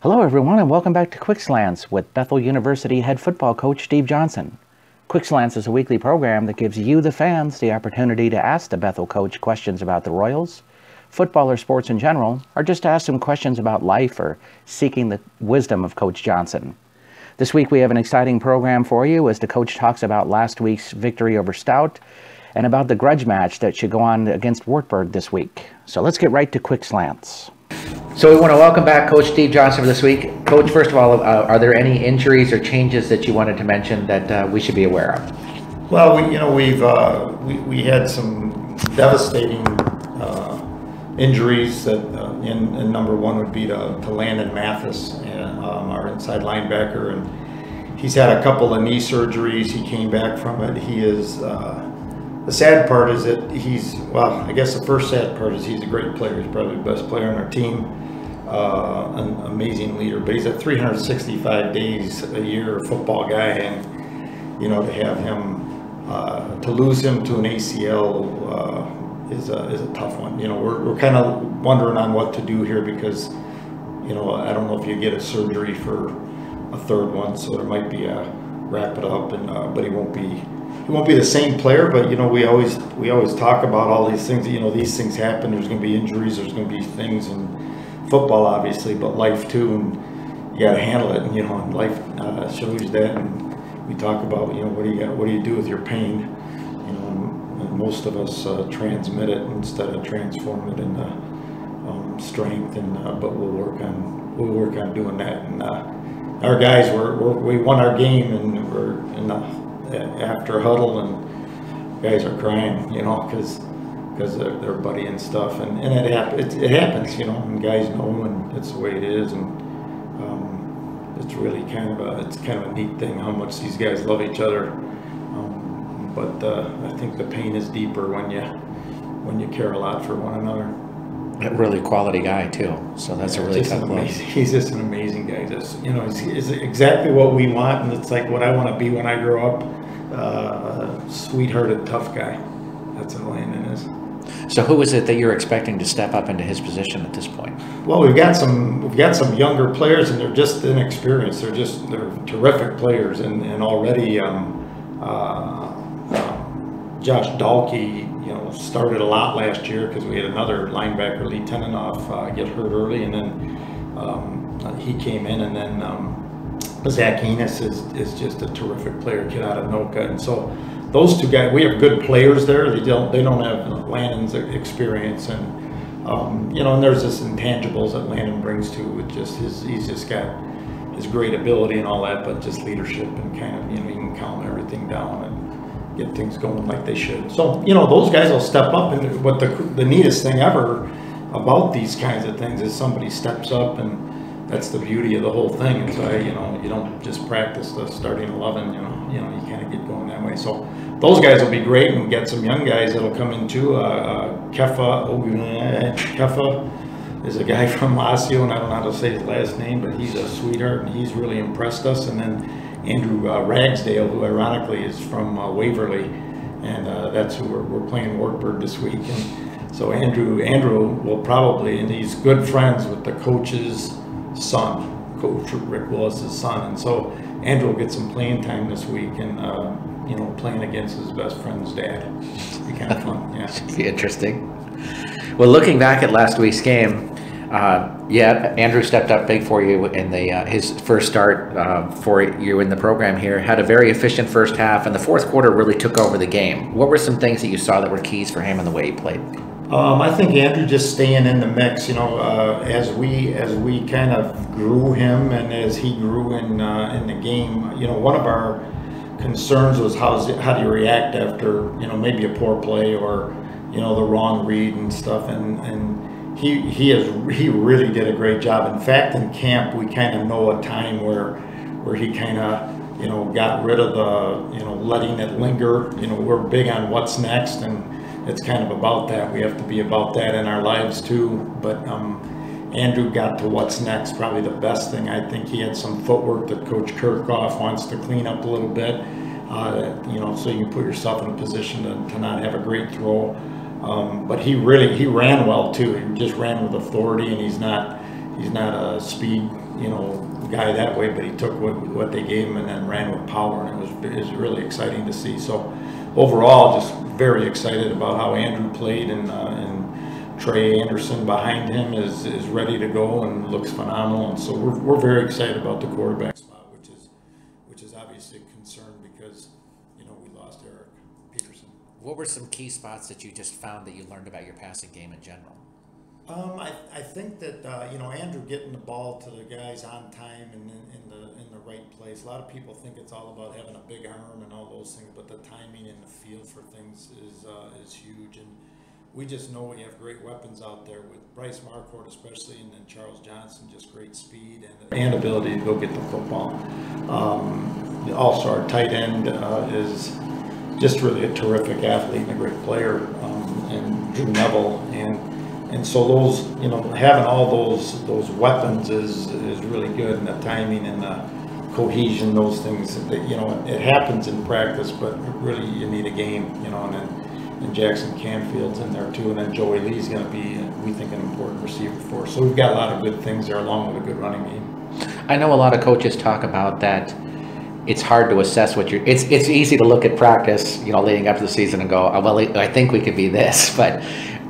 Hello everyone and welcome back to Quick Slants with Bethel University head football coach Steve Johnson. Quick Slants is a weekly program that gives you, the fans, the opportunity to ask the Bethel coach questions about the Royals, football or sports in general, or just to ask some questions about life or seeking the wisdom of Coach Johnson. This week we have an exciting program for you as the coach talks about last week's victory over Stout and about the grudge match that should go on against Wartburg this week. So let's get right to Quick Slants. So we want to welcome back Coach Steve Johnson for this week. Coach, first of all, are there any injuries or changes that you wanted to mention that we should be aware of? Well, we had some devastating injuries that and number one would be to Landon Mathis, our inside linebacker, and he's had a couple of knee surgeries. He came back from it. He is the sad part is that I guess the first sad part is he's a great player. He's probably the best player on our team, an amazing leader, but he's at 365 days a year football guy, and to have him to lose him to an ACL is a tough one. We're kind of wondering on what to do here because I don't know if you get a surgery for a third one, so there might be a wrap it up, and but he won't be the same player. But we always talk about all these things. These things happen. There's going to be injuries. There's going to be things in football, obviously, but life too, and you got to handle it. And life shows you that. And we talk about what do you do with your pain? And most of us transmit it instead of transform it into strength. And but we'll work on doing that. And our guys we won our game, and we're in the after huddle, and guys are crying, because they're buddy and stuff, and it happens, and guys know, and it's the way it is, and it's really kind of a neat thing how much these guys love each other, but I think the pain is deeper when you care a lot for one another. A really quality guy too, so that's a really tough blow. He's just an amazing guy. He's exactly what we want, and it's like what I want to be when I grow up. Sweethearted, tough guy. That's what Landon is. So who is it that you're expecting to step up into his position at this point? Well, we've got some younger players, and they're just inexperienced. They're terrific players, and already Josh Dalkey, started a lot last year because we had another linebacker, Lee Tenenoff, get hurt early, and then he came in, and then Zach Enos is just a terrific player, kid out of Noka, and so those two guys, we have good players there. They don't have Landon's experience, and and there's this intangibles that Landon brings to with he's just got his great ability and all that, but just leadership and kind of you can calm everything down and get things going like they should. So those guys will step up, and what the neatest thing ever about these kinds of things is somebody steps up, and that's the beauty of the whole thing. And so you don't just practice the starting 11. You kind of get going that way. So those guys will be great, and we get some young guys that'll come in too. Kefa is a guy from Lazio, and I don't know how to say his last name, but he's a sweetheart, and he's really impressed us. And then Andrew Ragsdale, who ironically is from Waverly, and that's who we're playing Wartburg this week. And so Andrew will probably, and he's good friends with the coach's son, Coach Rick Willis's son, and so Andrew will get some playing time this week, and playing against his best friend's dad. It'll be kind of fun. Yeah, should be interesting. Well, looking back at last week's game, Andrew stepped up big for you in his first start for you in the program here. Had a very efficient first half, and the fourth quarter really took over the game. What were some things that you saw that were keys for him in the way he played? I think Andrew just staying in the mix. As we kind of grew him, and as he grew in the game. One of our concerns was how do you react after maybe a poor play or the wrong read and stuff, and he really did a great job. In fact, in camp we kind of know a time where he kind of got rid of the letting it linger. We're big on what's next, and it's kind of about that. We have to be about that in our lives too. But Andrew got to what's next, probably the best thing. I think he had some footwork that Coach Kirchhoff wants to clean up a little bit, so you can put yourself in a position to not have a great throw. But he ran well too. He just ran with authority, and he's not, he's not a speed, guy that way, but he took what they gave him and then ran with power, and it was really exciting to see. So overall, just very excited about how Andrew played, and Trey Anderson behind him is ready to go and looks phenomenal. And so we're very excited about the quarterback spot, which is obviously a concern because we lost Eric Peterson. What were some key spots that you just found that you learned about your passing game in general? I think that Andrew getting the ball to the guys on time and in the right place. A lot of people think it's all about having a big arm and all those things, but the timing and the feel for things is huge. And we just know we have great weapons out there with Bryce Marquardt especially, and then Charles Johnson, just great speed and ability to go get the football. Also, our tight end is just really a terrific athlete and a great player, and Drew Neville, and so those, having all those weapons is really good, and the timing and the cohesion, those things that it happens in practice, but really you need a game, and Jackson Canfield's in there too, and then Joey Lee's going to be, we think, an important receiver for us. So we've got a lot of good things there, along with a good running game. I know a lot of coaches talk about that. It's hard to assess what you're. It's easy to look at practice, leading up to the season and go, oh, well, I think we could be this. But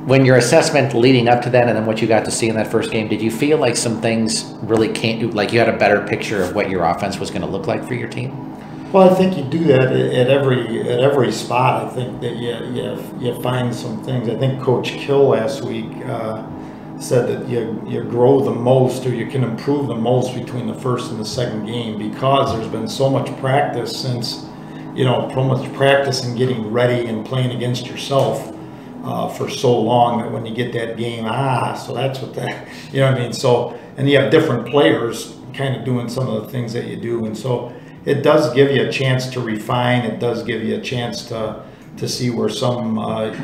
when your assessment leading up to that, and then what you got to see in that first game, did you feel like some things really like you had a better picture of what your offense was going to look like for your team? Well, I think you do that at every spot. I think that you find some things. I think Coach Kill last week said that you grow the most, or you can improve the most between the first and the second game, because there's been so much practice since, so much practice and getting ready and playing against yourself for so long, that when you get that game, so that's what that, what I mean? So, and you have different players kind of doing some of the things that you do, and so it does give you a chance to refine. It does give you a chance to see where some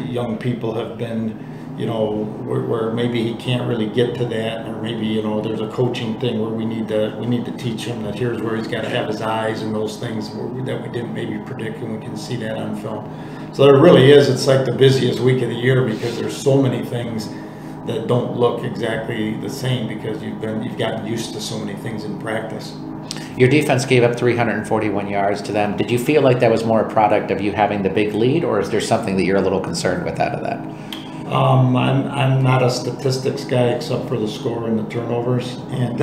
young people have been, where maybe he can't really get to that, or maybe there's a coaching thing where we need to teach him that here's where he's got to have his eyes, and those things that we didn't maybe predict, and we can see that on film. So there really is. It's like the busiest week of the year, because there's so many things that don't look exactly the same, because you've gotten used to so many things in practice. Your defense gave up 341 yards to them. Did you feel like that was more a product of you having the big lead, or is there something that you're a little concerned with out of that? I'm not a statistics guy except for the score and the turnovers, and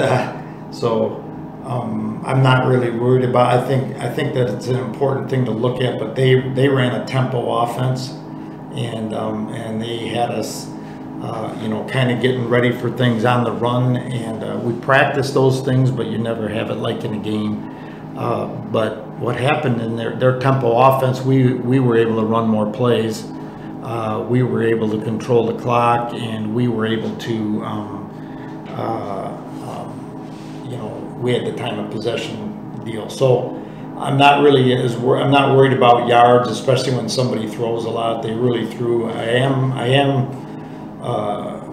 so I'm not really worried about. I think that it's an important thing to look at, but they ran a tempo offense, and they had us kind of getting ready for things on the run, and we practice those things, but you never have it like in a game. But what happened in their tempo offense, we were able to run more plays. We were able to control the clock, and we were able to, we had the time of possession deal. So I'm not worried about yards, especially when somebody throws a lot. They really threw.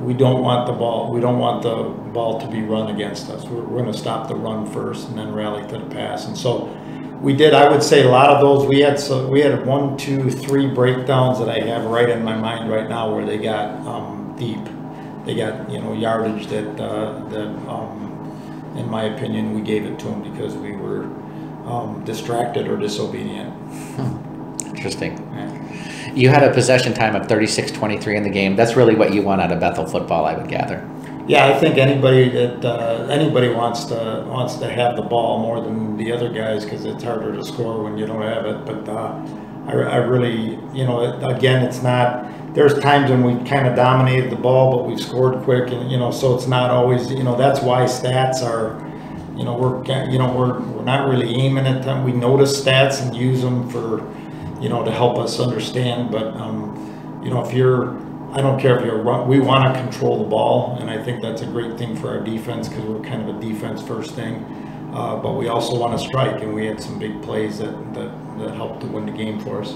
We don't want the ball. We don't want the ball to be run against us. We're going to stop the run first and then rally to the pass. And so we did. I would say a lot of those. We had 1, 2, 3 breakdowns that I have right in my mind right now where they got deep. They got yardage that in my opinion, we gave it to them because we were distracted or disobedient. Interesting. Yeah. You had a possession time of 36-23 in the game. That's really what you want out of Bethel football, I would gather. Yeah, I think anybody wants to have the ball more than the other guys, because it's harder to score when you don't have it. But I really, again, it's not. There's times when we kind of dominated the ball, but we've scored quick, and so it's not always. That's why stats are. We're not really aiming at them. We notice stats and use them for, to help us understand. But if you're, I don't care if you're run. We want to control the ball, and I think that's a great thing for our defense, because we're kind of a defense first thing. But we also want to strike, and we had some big plays that helped to win the game for us.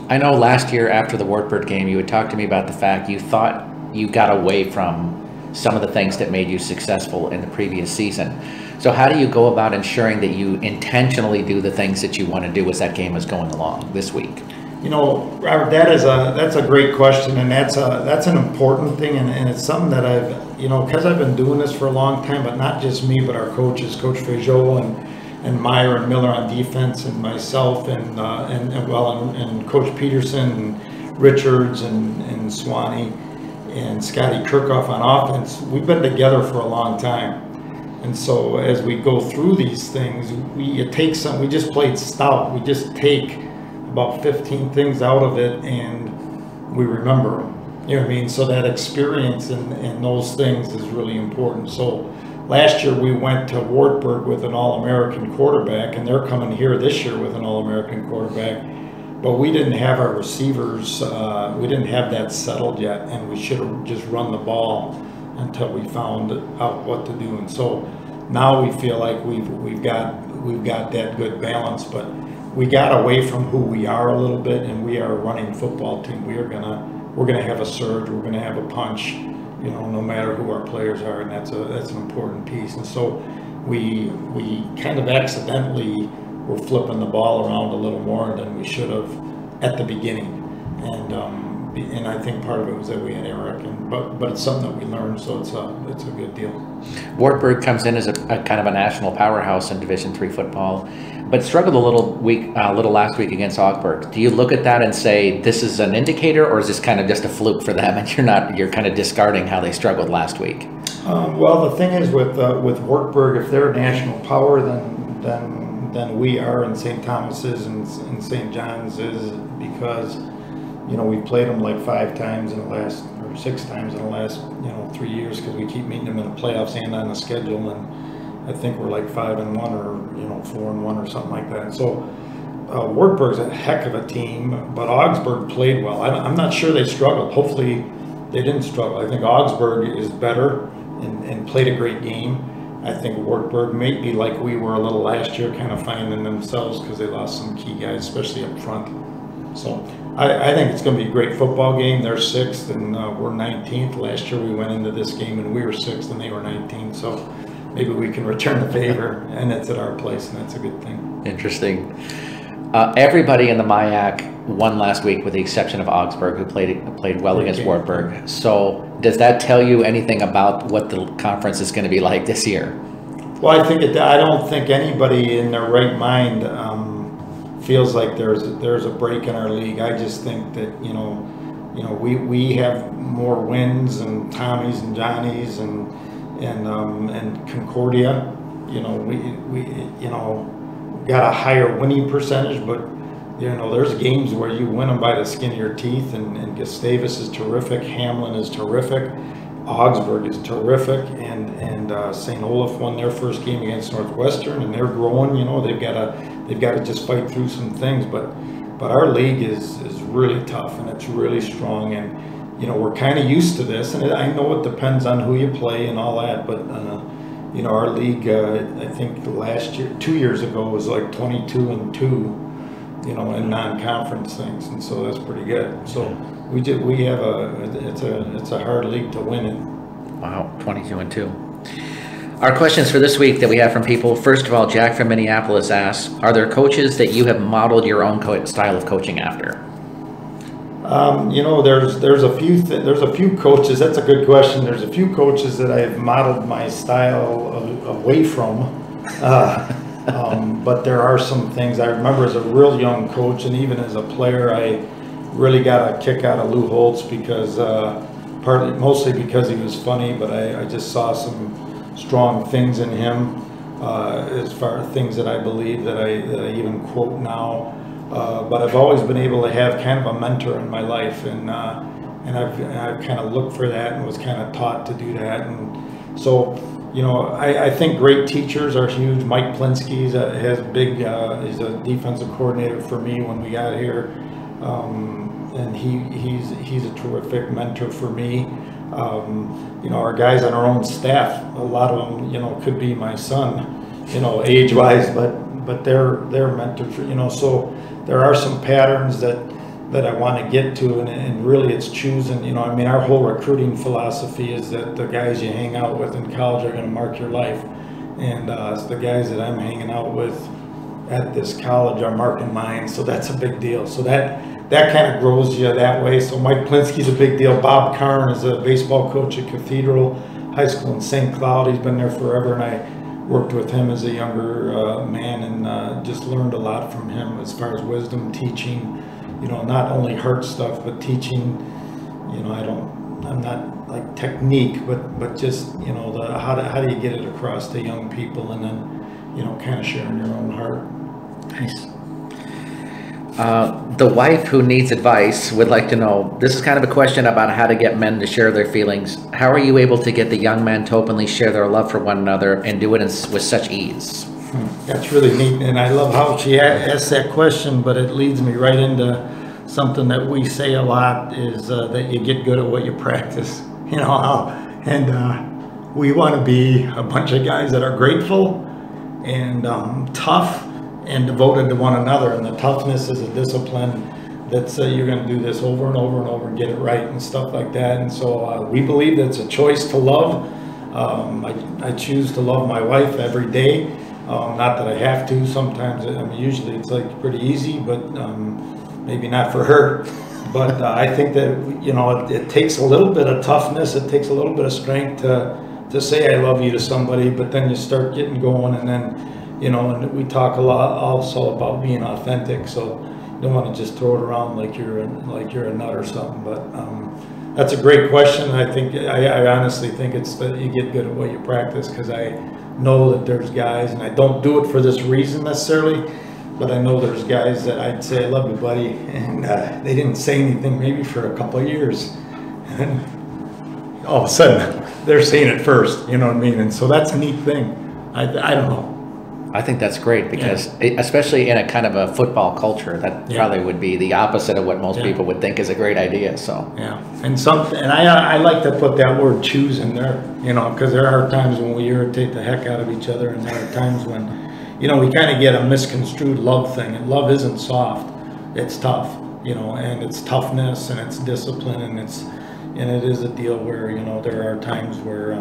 I know last year after the Wartburg game, you had talked to me about the fact you thought you got away from some of the things that made you successful in the previous season. So how do you go about ensuring that you intentionally do the things that you want to do as that game is going along this week? Robert, that's a great question, and that's an important thing, and it's something that because I've been doing this for a long time, but not just me, but our coaches, Coach Fejol and Meyer and Miller on defense, and myself, and Coach Peterson and Richards and Swanee and Scotty Kirkhoff on offense. We've been together for a long time. And so as we go through these things, we just played stout. We just take about 15 things out of it and we remember them. You know what I mean? So that experience and those things is really important. So last year we went to Wartburg with an All-American quarterback, and they're coming here this year with an All-American quarterback. But we didn't have our receivers, we didn't have that settled yet, and we should have just run the ball until we found out what to do. And so now we feel like we've got that good balance, but we got away from who we are a little bit, and we are a running football team. We're gonna have a surge, we're gonna have a punch, no matter who our players are, and that's an important piece. And so we kind of accidentally were flipping the ball around a little more than we should have at the beginning. And I think part of it was that we had Eric, but it's something that we learned, so it's a good deal. Wartburg comes in as a kind of a national powerhouse in Division III football, but struggled a little last week against Augsburg. Do you look at that and say this is an indicator, or is this kind of just a fluke for them, and you're kind of discarding how they struggled last week? Well, the thing is with Wartburg, if they're a national power, then we are, and St. Thomas is, and St. John's is, because we've played them like 5 times in the last, or 6 times in the last 3 years, because we keep meeting them in the playoffs and on the schedule, and I think we're like 5-1 or 4-1 or something like that. So Wartburg's a heck of a team, but Augsburg played well. I'm not sure they struggled. Hopefully they didn't struggle. I think Augsburg is better and played a great game. I think Wartburg may be like we were a little last year, kind of finding themselves because they lost some key guys, especially up front. So I think it's going to be a great football game. They're 6th and we're 19th. Last year we went into this game and we were 6th and they were 19th. So maybe we can return the favor, and it's at our place, and that's a good thing. Interesting. Everybody in the MIAC won last week, with the exception of Augsburg, who played well against Wartburg. So does that tell you anything about what the conference is going to be like this year? Well, I don't think anybody in their right mind feels like there's a break in our league. I just think that we have more wins and Tommies and Johnnies and Concordia. We got a higher winning percentage, but there's games where you win them by the skin of your teeth, and Gustavus is terrific, Hamlin is terrific, Augsburg is terrific, and St. Olaf won their first game against Northwestern, and they're growing. They've got to just fight through some things, but our league is really tough, and it's really strong, and we're kind of used to this, and I know it depends on who you play and all that, but our league, I think last year, 2 years ago, was like 22-2. In non-conference things, and so that's pretty good. So it's a hard league to win in. Wow, 22-2. Our questions for this week that we have from people. First of all, Jack from Minneapolis asks, are there coaches that you have modeled your own style of coaching after? There's a few coaches. That's a good question. There's a few coaches that I've modeled my style away from. But there are some things I remember as a real young coach, and even as a player, I really got a kick out of Lou Holtz because mostly because he was funny, but I just saw some strong things in him as far as things that I believe that I even quote now. But I've always been able to have kind of a mentor in my life, and I've kind of looked for that and was kind of taught to do that, and so. I think great teachers are huge. Mike Plinsky he's a defensive coordinator for me when we got here, and he's a terrific mentor for me. Our guys on our own staff, a lot of them, could be my son, age-wise, but they're mentors. So there are some patterns that I want to get to, and really it's choosing, our whole recruiting philosophy is that the guys you hang out with in college are going to mark your life, and it's the guys that I'm hanging out with at this college are marking mine, so that's a big deal. So that kind of grows you that way. So Mike Plinsky's a big deal. Bob Karn is a baseball coach at Cathedral high school in St. Cloud. He's been there forever, and I worked with him as a younger man, and just learned a lot from him as far as wisdom, teaching, not only hard stuff, but teaching, I'm not like technique, but just, how do you get it across to young people, and then, kind of sharing your own heart. Nice. The wife who needs advice would like to know, this is kind of a question about how to get men to share their feelings. How are you able to get the young men to openly share their love for one another and do it with such ease? That's really neat, and I love how she asked that question, but it leads me right into something that we say a lot, is that you get good at what you practice. And we want to be a bunch of guys that are grateful and tough and devoted to one another, and the toughness is a discipline that's you're going to do this over and over and over and get it right and stuff like that. And so we believe that it's a choice to love. I choose to love my wife every day. Not that I have to. Sometimes, usually it's like pretty easy, but maybe not for her. But I think that it takes a little bit of toughness. It takes a little bit of strength to say I love you to somebody. But then you start getting going, and then and we talk a lot also about being authentic. So you don't want to just throw it around like you're a nut or something. But that's a great question. I honestly think it's that you get good at what you practice, because I know that there's guys, and I don't do it for this reason necessarily, but I know there's guys that I'd say, I love you, buddy, and they didn't say anything maybe for a couple of years, and all of a sudden they're saying it first, you know what I mean? And so that's a neat thing. I don't know. I think that's great, because especially in a kind of a football culture, that probably would be the opposite of what most people would think is a great idea. So and I like to put that word choose in there, because there are times when we irritate the heck out of each other, and there are times when we kind of get a misconstrued love thing, and love isn't soft, it's tough, and it's toughness, and it's discipline, and it is a deal where there are times where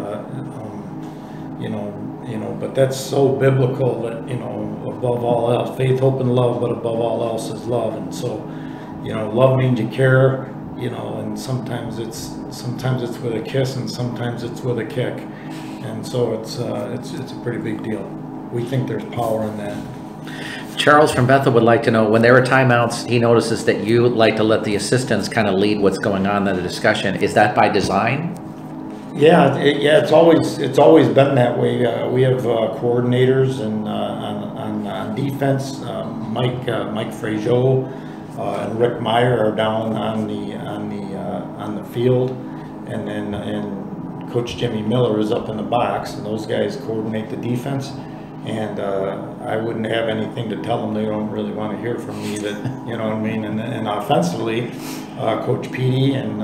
but that's so biblical that, above all else, faith, hope, and love, but above all else is love. And so, love means you care, and sometimes it's with a kiss, and sometimes it's with a kick. And so it's a pretty big deal. We think there's power in that. Charles from Bethel would like to know, when there are timeouts, he notices that you like to let the assistants kind of lead what's going on in the discussion. Is that by design? Yeah, it's always been that way. We have coordinators and on defense. Mike Frazier and Rick Meyer are down on the field, and Coach Jimmy Miller is up in the box, and those guys coordinate the defense. And I wouldn't have anything to tell them they don't really want to hear from me. That what I mean. And offensively, Coach Petey and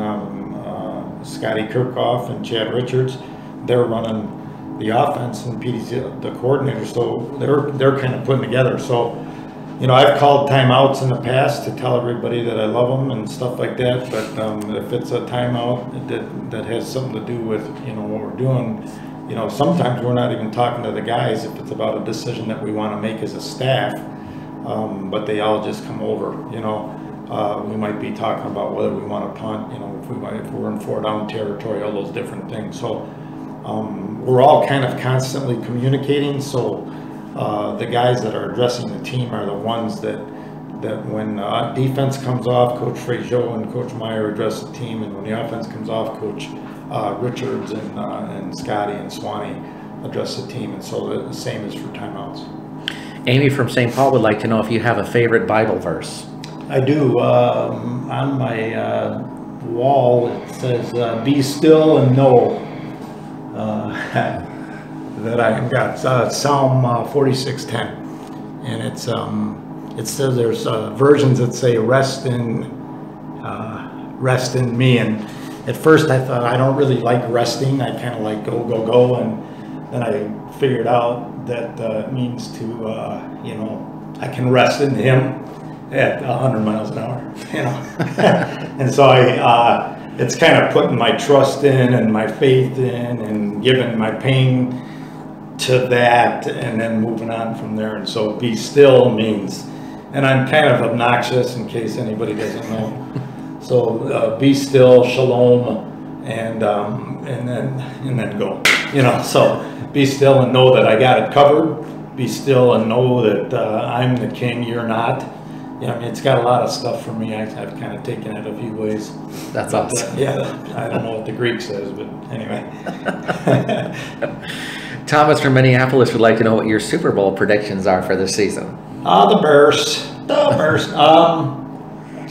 Scotty Kirchhoff and Chad Richards, they're running the offense, and Petey's the coordinator, so they're kind of putting together. So, I've called timeouts in the past to tell everybody that I love them and stuff like that. But if it's a timeout that has something to do with what we're doing, sometimes we're not even talking to the guys if it's about a decision that we want to make as a staff. But they all just come over. We might be talking about whether we want to punt, if we're in 4-down territory, all those different things. So we're all kind of constantly communicating. So the guys that are addressing the team are the ones that when defense comes off, Coach Frazier and Coach Meyer address the team, and when the offense comes off, Coach Richards and Scotty and Swanee address the team. And so the same is for timeouts. Amy from St. Paul would like to know if you have a favorite Bible verse. I do. On my wall it says, "Be still and know that I am God." Psalm 46:10, and it says there's versions that say rest in me. And at first I thought I don't really like resting. I kind of like go, and then I figured out that it means to I can rest in Him at 100 miles an hour, and so it's kind of putting my trust in and my faith in and giving my pain to that, and then moving on from there. And so be still means, and I'm kind of obnoxious in case anybody doesn't know, so be still, shalom, and then go. So be still and know that I got it covered. Be still and know that I'm the king, you're not. It's got a lot of stuff for me. I've kind of taken it a few ways. That's awesome. I don't know what the Greek says, but anyway. Thomas from Minneapolis would like to know what your Super Bowl predictions are for this season. The Bears.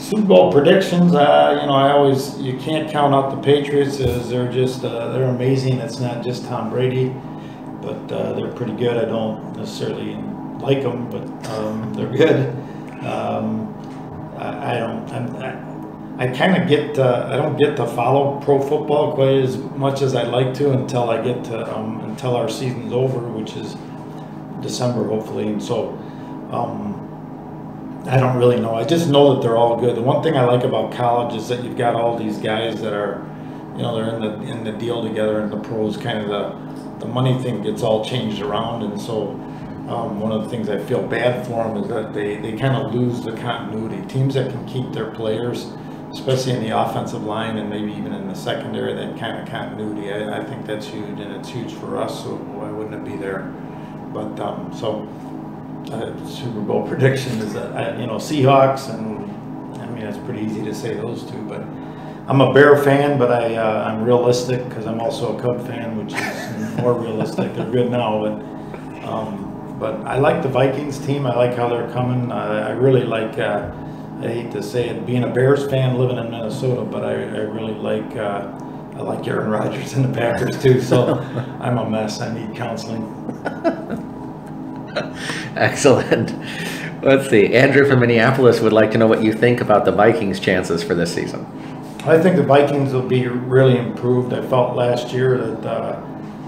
Super Bowl predictions. You can't count out the Patriots as they're just they're amazing. It's not just Tom Brady, but they're pretty good. I don't necessarily like them, but they're good. I don't get to follow pro football quite as much as I'd like to until I get to until our season's over, which is December hopefully. And so I don't really know. I just know that they're all good. The one thing I like about college is that you've got all these guys that are, they're in the deal together, and the pros kind of the money thing gets all changed around, and so. One of the things I feel bad for them is that they kind of lose the continuity. Teams that can keep their players, especially in the offensive line and maybe even in the secondary, that kind of continuity, I think that's huge, and it's huge for us, so why wouldn't it be there? But Super Bowl prediction is that, Seahawks, and I mean, it's pretty easy to say those two, but I'm a Bear fan, but I'm realistic because I'm also a Cub fan, which is more realistic. They're good now, but I like the Vikings team. I like how they're coming. I really like, I hate to say it, being a Bears fan living in Minnesota, but I really like, I like Aaron Rodgers and the Packers too, so I'm a mess. I need counseling. Excellent. Let's see. Andrew from Minneapolis would like to know what you think about the Vikings' chances for this season. I think the Vikings will be really improved. I felt last year that,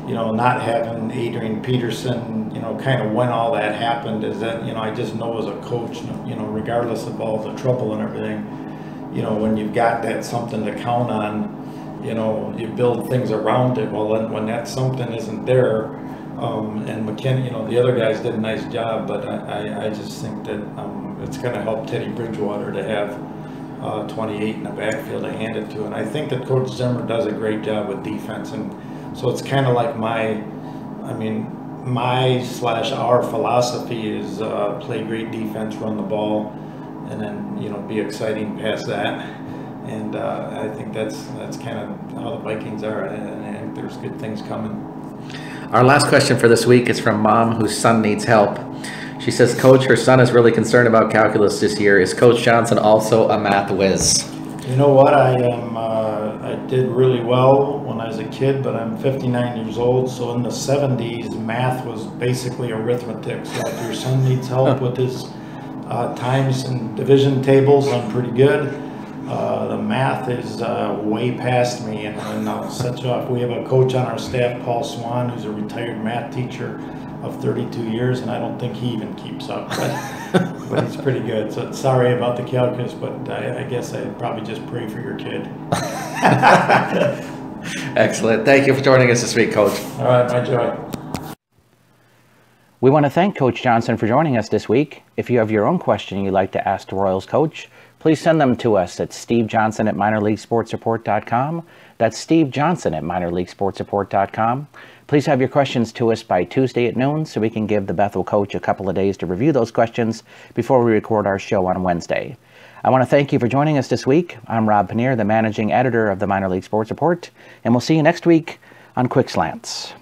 not having Adrian Peterson, kind of when all that happened, is that, I just know as a coach, regardless of all the trouble and everything, when you've got that something to count on, you build things around it. Well, then when that something isn't there, and McKinney, the other guys did a nice job, but I just think that it's going to help Teddy Bridgewater to have 28 in the backfield to hand it to. And I think that Coach Zimmer does a great job with defense, and so it's kind of like our philosophy is play great defense, run the ball, and then be exciting past that. And I think that's kind of how the Vikings are, and I think there's good things coming. Our last question for this week is from Mom, whose son needs help. She says, Coach, her son is really concerned about calculus this year. Is Coach Johnson also a math whiz? You know what? I did really well when I was a kid, but I'm 59 years old. So in the 70s, math was basically arithmetic. So if your son needs help with his times and division tables, I'm pretty good. The math is way past me, and I'll set you off. We have a coach on our staff, Paul Swan, who's a retired math teacher of 32 years, and I don't think he even keeps up, but he's pretty good. So sorry about the calculus, but I guess I'd probably just pray for your kid. Excellent. Thank you for joining us this week, Coach. All right, my joy. We want to thank Coach Johnson for joining us this week. If you have your own question you'd like to ask the Royals coach, please send them to us at stevejohnson@minorleaguesportsreport.com. That's Steve Johnson at minorleaguesportsreport.com. Please have your questions to us by Tuesday at noon so we can give the Bethel coach a couple of days to review those questions before we record our show on Wednesday. I want to thank you for joining us this week. I'm Rob Pannier, the managing editor of the Minor League Sports Report, and we'll see you next week on Quick Slants.